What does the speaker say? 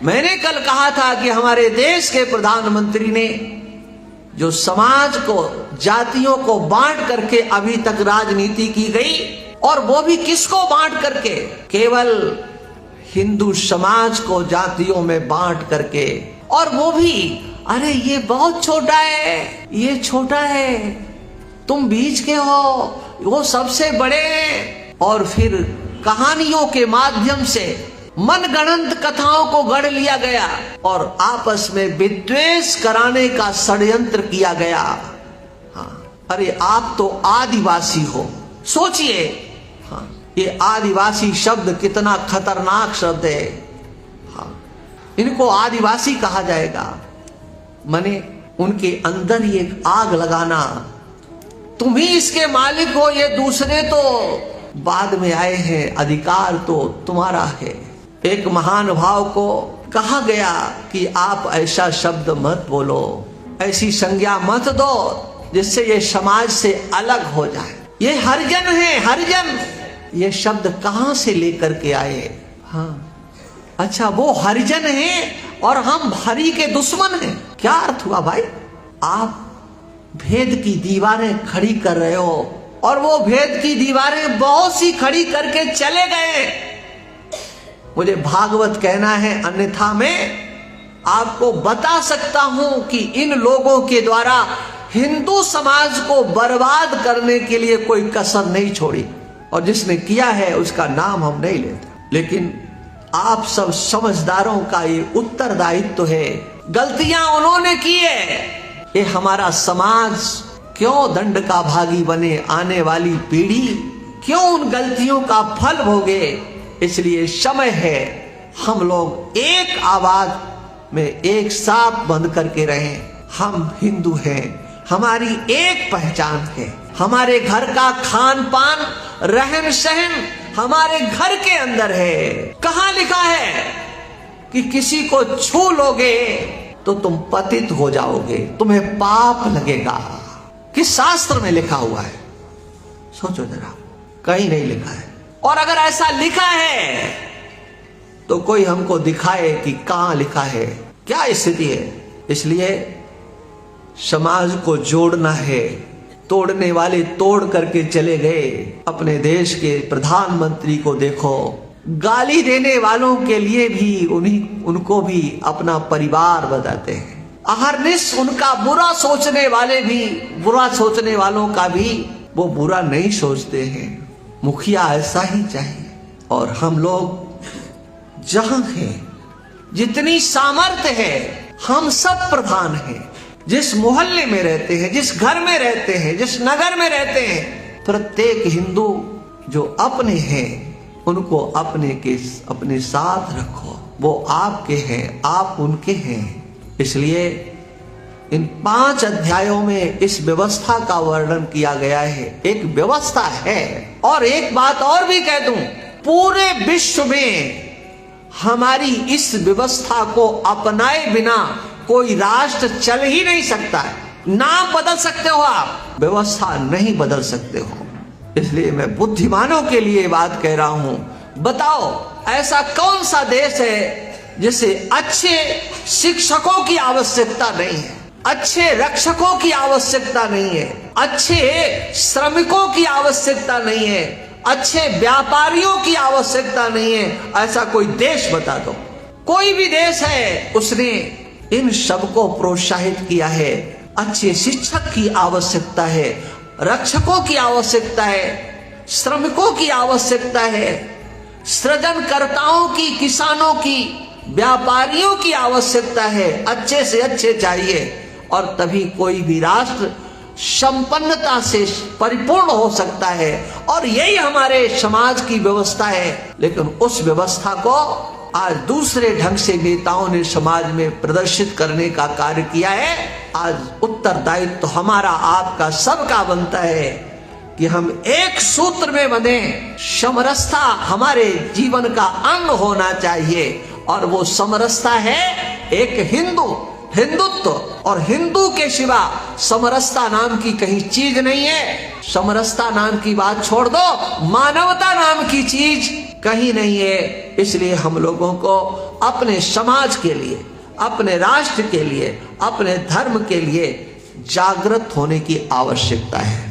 मैंने कल कहा था कि हमारे देश के प्रधानमंत्री ने जो समाज को, जातियों को बांट करके अभी तक राजनीति की गई, और वो भी किसको बांट करके? केवल हिंदू समाज को जातियों में बांट करके, और वो भी अरे ये बहुत छोटा है, ये छोटा है, तुम बीच के हो, वो सबसे बड़े हैं। और फिर कहानियों के माध्यम से मनगढ़ंत कथाओं को गढ़ लिया गया और आपस में विद्वेष कराने का षड्यंत्र किया गया। हाँ, अरे आप तो आदिवासी हो, सोचिए। हाँ, ये आदिवासी शब्द कितना खतरनाक शब्द है। हाँ, इनको आदिवासी कहा जाएगा, माने उनके अंदर ये आग लगाना, तुम ही इसके मालिक हो, ये दूसरे तो बाद में आए हैं, अधिकार तो तुम्हारा है। एक महानुभाव को कहा गया कि आप ऐसा शब्द मत बोलो, ऐसी संज्ञा मत दो जिससे ये समाज से अलग हो जाए। ये हरिजन है, हरिजन, ये शब्द कहां से लेकर के आए? हाँ, अच्छा, वो हरिजन है और हम हरि के दुश्मन हैं, क्या अर्थ हुआ भाई? आप भेद की दीवारें खड़ी कर रहे हो और वो भेद की दीवारें बहुत सी खड़ी करके चले गए। मुझे भागवत कहना है, अन्यथा मैं आपको बता सकता हूं कि इन लोगों के द्वारा हिंदू समाज को बर्बाद करने के लिए कोई कसर नहीं छोड़ी, और जिसने किया है उसका नाम हम नहीं लेते। लेकिन आप सब समझदारों का ये उत्तरदायित्व है। गलतियां उन्होंने की है, ये हमारा समाज क्यों दंड का भागी बने? आने वाली पीढ़ी क्यों उन गलतियों का फल भोगे? इसलिए समय है हम लोग एक आवाज में एक साथ बंद करके रहें। हम हिंदू हैं, हमारी एक पहचान है, हमारे घर का खान पान, रहन सहन हमारे घर के अंदर है। कहां लिखा है कि किसी को छू लोगे तो तुम पतित हो जाओगे, तुम्हें पाप लगेगा? किस शास्त्र में लिखा हुआ है? सोचो जरा, कहीं नहीं लिखा है। और अगर ऐसा लिखा है तो कोई हमको दिखाए कि कहां लिखा है, क्या स्थिति है। इसलिए समाज को जोड़ना है, तोड़ने वाले तोड़ करके चले गए। अपने देश के प्रधानमंत्री को देखो, गाली देने वालों के लिए भी उनको भी अपना परिवार बताते हैं। अहरनिश उनका बुरा सोचने वाले भी, बुरा सोचने वालों का भी वो बुरा नहीं सोचते हैं। मुखिया ऐसा ही चाहिए। और हम लोग जहां हैं, जितनी सामर्थ्य है, हम सब प्रधान हैं। जिस मोहल्ले में रहते हैं, जिस घर में रहते हैं, जिस नगर में रहते हैं, प्रत्येक हिंदू जो अपने हैं उनको अपने साथ रखो। वो आपके हैं, आप उनके हैं। इसलिए इन 5 अध्यायों में इस व्यवस्था का वर्णन किया गया है। एक व्यवस्था है। और एक बात और भी कह दूं, पूरे विश्व में हमारी इस व्यवस्था को अपनाए बिना कोई राष्ट्र चल ही नहीं सकता है। नाम बदल सकते हो आप, व्यवस्था नहीं बदल सकते हो। इसलिए मैं बुद्धिमानों के लिए बात कह रहा हूं, बताओ ऐसा कौन सा देश है जिसे अच्छे शिक्षकों की आवश्यकता नहीं है, अच्छे रक्षकों की आवश्यकता नहीं है, अच्छे श्रमिकों की आवश्यकता नहीं है, अच्छे व्यापारियों की आवश्यकता नहीं है? ऐसा कोई देश बता दो। कोई भी देश है उसने इन सबको प्रोत्साहित किया है। अच्छे शिक्षक की आवश्यकता है, रक्षकों की आवश्यकता है, श्रमिकों की आवश्यकता है, सृजनकर्ताओं की, किसानों की, व्यापारियों की आवश्यकता है। अच्छे से अच्छे चाहिए, और तभी कोई भी राष्ट्र संपन्नता से परिपूर्ण हो सकता है। और यही हमारे समाज की व्यवस्था है। लेकिन उस व्यवस्था को आज दूसरे ढंग से नेताओं ने समाज में प्रदर्शित करने का कार्य किया है। आज उत्तरदायित्व तो हमारा, आपका, सबका बनता है कि हम एक सूत्र में बंधे। समरसता हमारे जीवन का अंग होना चाहिए, और वो समरसता है एक हिंदुत्व। और हिंदू के सिवा समरसता नाम की कहीं चीज नहीं है। समरसता नाम की बात छोड़ दो, मानवता नाम की चीज कहीं नहीं है। इसलिए हम लोगों को अपने समाज के लिए, अपने राष्ट्र के लिए, अपने धर्म के लिए जागृत होने की आवश्यकता है।